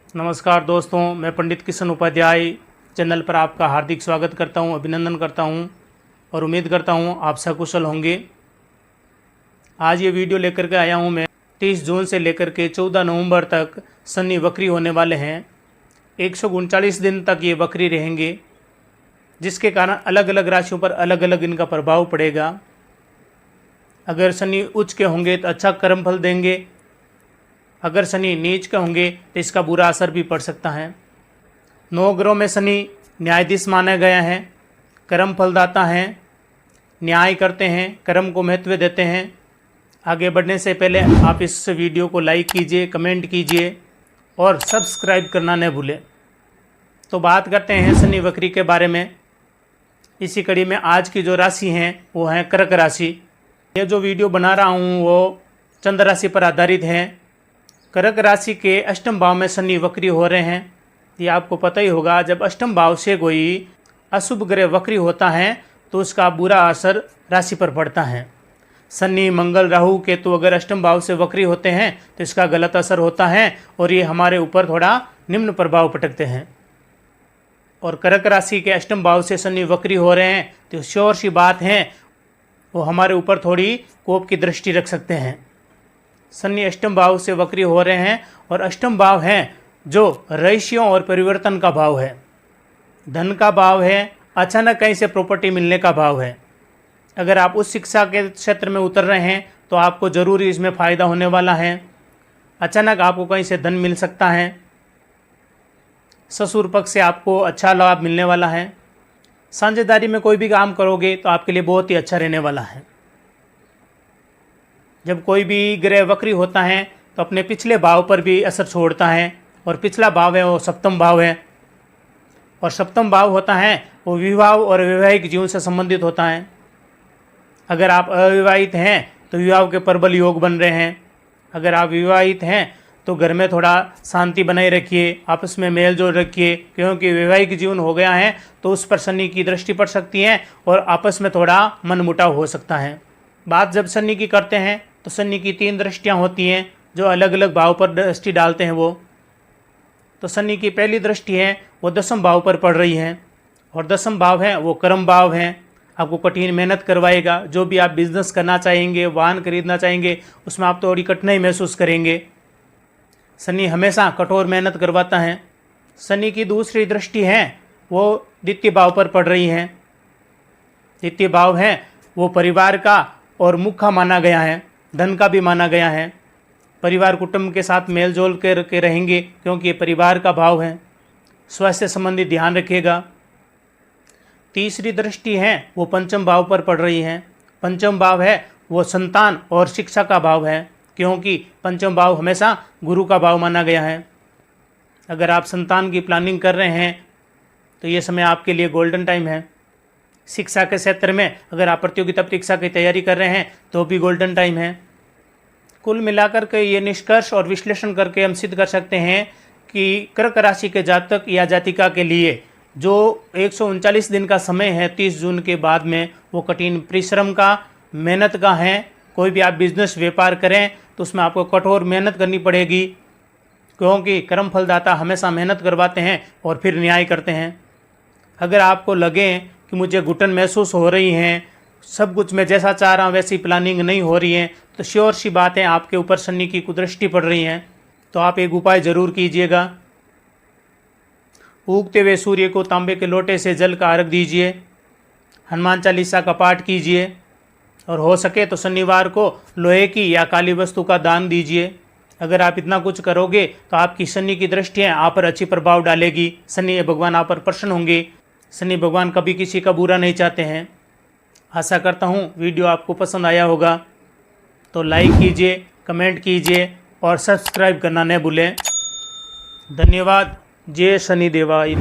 नमस्कार दोस्तों, मैं पंडित किशन उपाध्याय चैनल पर आपका हार्दिक स्वागत करता हूं, अभिनंदन करता हूं और उम्मीद करता हूं आप सकुशल होंगे। आज ये वीडियो लेकर के आया हूं मैं 30 जून से लेकर के 14 नवंबर तक शनि वक्री होने वाले हैं। 139 दिन तक ये वक्री रहेंगे, जिसके कारण अलग अलग राशियों पर अलग अलग इनका प्रभाव पड़ेगा। अगर शनि उच्च के होंगे तो अच्छा कर्म फल देंगे, अगर शनि नीच के होंगे तो इसका बुरा असर भी पड़ सकता है। 9 ग्रहों में शनि न्यायाधीश माना गया है, कर्म फलदाता हैं, न्याय करते हैं, कर्म को महत्व देते हैं। आगे बढ़ने से पहले आप इस वीडियो को लाइक कीजिए, कमेंट कीजिए और सब्सक्राइब करना न भूलें। तो बात करते हैं शनि वक्री के बारे में। इसी कड़ी में आज की जो राशि हैं वो है कर्क राशि। ये जो वीडियो बना रहा हूँ वो चंद्र राशि पर आधारित है। कर्क राशि के अष्टम भाव में शनि वक्री हो रहे हैं। ये आपको पता ही होगा, जब अष्टम भाव से कोई अशुभ ग्रह वक्री होता है तो उसका बुरा असर राशि पर पड़ता है। शनि, मंगल, राहु, केतु अगर अष्टम भाव से वक्री होते हैं तो इसका गलत असर होता है और ये हमारे ऊपर थोड़ा निम्न प्रभाव पटकते हैं। और कर्क राशि के अष्टम भाव से शनि वक्री हो रहे हैं तो श्योर सी बात है वो हमारे ऊपर थोड़ी कोप की दृष्टि रख सकते हैं। शनि अष्टम भाव से वक्री हो रहे हैं और अष्टम भाव है जो रहस्यों और परिवर्तन का भाव है, धन का भाव है, अचानक कहीं से प्रॉपर्टी मिलने का भाव है। अगर आप उस शिक्षा के क्षेत्र में उतर रहे हैं तो आपको ज़रूर इसमें फ़ायदा होने वाला है। अचानक आपको कहीं से धन मिल सकता है, ससुर पक्ष से आपको अच्छा लाभ मिलने वाला है। साझेदारी में कोई भी काम करोगे तो आपके लिए बहुत ही अच्छा रहने वाला है। जब कोई भी ग्रह वक्री होता है तो अपने पिछले भाव पर भी असर छोड़ता है, और पिछला भाव है वो सप्तम भाव है, और सप्तम भाव होता है वो विवाह और वैवाहिक जीवन से संबंधित होता है। अगर आप अविवाहित हैं तो विवाह के प्रबल योग बन रहे हैं। अगर आप विवाहित हैं तो घर में थोड़ा शांति बनाए रखिए, आपस में मेल जोल रखिए, क्योंकि वैवाहिक जीवन हो गया है तो उस पर शनि की दृष्टि पड़ सकती है और आपस में थोड़ा मनमुटाव हो सकता है। बात जब शनि की करते हैं तो शनि की 3 दृष्टियां होती हैं जो अलग अलग भाव पर दृष्टि डालते हैं वो। तो शनि की पहली दृष्टि है वो 10वें भाव पर पड़ रही है, और 10वां भाव है वो कर्म भाव है। आपको कठिन मेहनत करवाएगा। जो भी आप बिजनेस करना चाहेंगे, वाहन खरीदना चाहेंगे, उसमें आप थोड़ी कठिनाई महसूस करेंगे। शनि हमेशा कठोर मेहनत करवाता है। शनि की दूसरी दृष्टि है वो द्वितीय भाव पर पड़ रही है। द्वितीय भाव है वो परिवार का और मुख्य माना गया है, धन का भी माना गया है। परिवार कुटुंब के साथ मेल जोल के रहेंगे क्योंकि ये परिवार का भाव है। स्वास्थ्य संबंधी ध्यान रखिएगा। तीसरी दृष्टि है वो पंचम भाव पर पड़ रही है। पंचम भाव है वो संतान और शिक्षा का भाव है, क्योंकि पंचम भाव हमेशा गुरु का भाव माना गया है। अगर आप संतान की प्लानिंग कर रहे हैं तो ये समय आपके लिए गोल्डन टाइम है। शिक्षा के क्षेत्र में अगर आप प्रतियोगिता परीक्षा की तैयारी कर रहे हैं तो भी गोल्डन टाइम है। कुल मिलाकर के ये निष्कर्ष और विश्लेषण करके हम सिद्ध कर सकते हैं कि कर्क राशि के जातक या जातिका के लिए जो 139 दिन का समय है 30 जून के बाद में, वो कठिन परिश्रम का, मेहनत का है। कोई भी आप बिजनेस व्यापार करें तो उसमें आपको कठोर मेहनत करनी पड़ेगी, क्योंकि कर्म फलदाता हमेशा मेहनत करवाते हैं और फिर न्याय करते हैं। अगर आपको लगे कि मुझे घुटन महसूस हो रही हैं, सब कुछ मैं जैसा चाह रहा हूँ वैसी प्लानिंग नहीं हो रही है, तो श्योर सी बात है आपके ऊपर शनि की कुदृष्टि पड़ रही है। तो आप एक उपाय ज़रूर कीजिएगा। उगते हुए सूर्य को तांबे के लोटे से जल का अर्घ दीजिए, हनुमान चालीसा का पाठ कीजिए, और हो सके तो शनिवार को लोहे की या काली वस्तु का दान दीजिए। अगर आप इतना कुछ करोगे तो आपकी शनि की दृष्टियाँ आप पर अच्छी प्रभाव डालेगी। शनि भगवान आप पर प्रसन्न होंगे। शनि भगवान कभी किसी का बुरा नहीं चाहते हैं। आशा करता हूँ वीडियो आपको पसंद आया होगा, तो लाइक कीजिए, कमेंट कीजिए और सब्सक्राइब करना न भूलें। धन्यवाद। जय शनि देवाय।